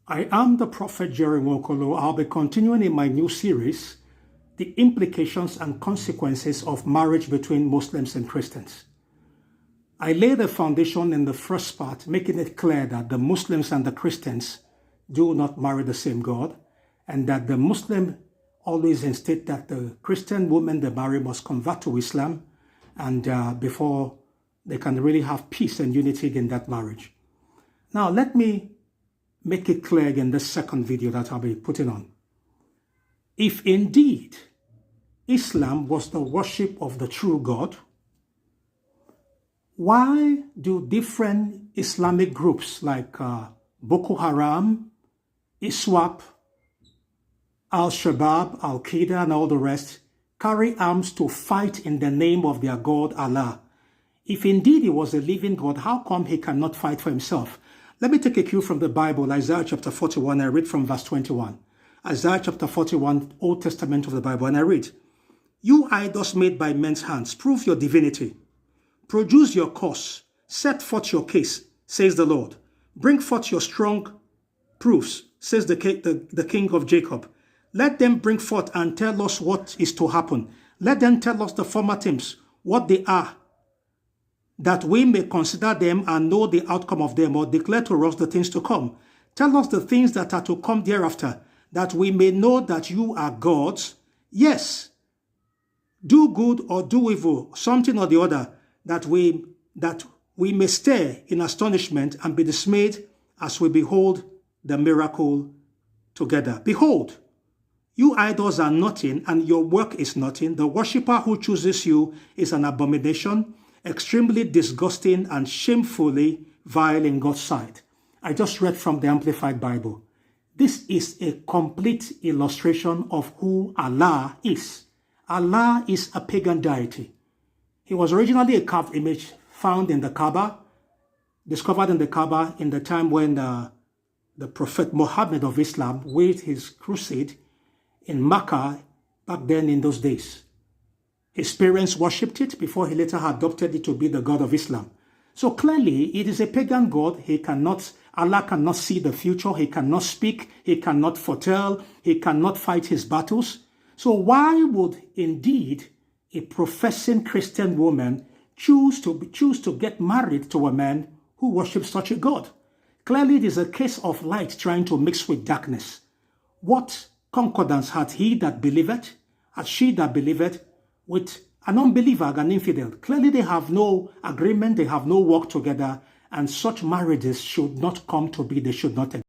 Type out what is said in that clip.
I am the Prophet Jerry Nwokolo. I'll be continuing in my new series, The Implications and Consequences of Marriage Between Muslims and Christians. I laid the foundation in the first part, making it clear that the Muslims and the Christians do not marry the same God, and that the Muslim always insist that the Christian woman they marry must convert to Islam, and before they can really have peace and unity in that marriage. Now, let me make it clear in the second video that I'll be putting on. If indeed Islam was the worship of the true God, why do different Islamic groups like Boko Haram, ISWAP, Al-Shabaab, Al-Qaeda, and all the rest carry arms to fight in the name of their God, Allah? If indeed he was a living God, how come he cannot fight for himself? Let me take a cue from the Bible, Isaiah chapter 41. I read from verse 21. Isaiah chapter 41, Old Testament of the Bible, and I read, "You idols made by men's hands, prove your divinity. Produce your cause, set forth your case, says the Lord. Bring forth your strong proofs, says the King of Jacob. Let them bring forth and tell us what is to happen. Let them tell us the former things, what they are, that we may consider them and know the outcome of them, or declare to us the things to come. Tell us the things that are to come thereafter, that we may know that you are gods. Yes, do good or do evil, something or the other, that we may stare in astonishment and be dismayed as we behold the miracle together. Behold, you idols are nothing, and your work is nothing. The worshipper who chooses you is an abomination, extremely disgusting and shamefully vile in God's sight." I just read from the Amplified Bible. This is a complete illustration of who Allah is. Allah is a pagan deity. He was originally a carved image found in the Kaaba, discovered in the Kaaba in the time when the Prophet Muhammad of Islam waged his crusade in Mecca back then in those days. His parents worshipped it before he later adopted it to be the God of Islam. So clearly, it is a pagan God. Allah cannot see the future. He cannot speak. He cannot foretell. He cannot fight his battles. So why would indeed a professing Christian woman choose to get married to a man who worships such a God? Clearly, it is a case of light trying to mix with darkness. What concordance had he that believeth, had she that believeth, with an unbeliever, an infidel? Clearly, they have no agreement, they have no work together, and such marriages should not come to be, they should not exist.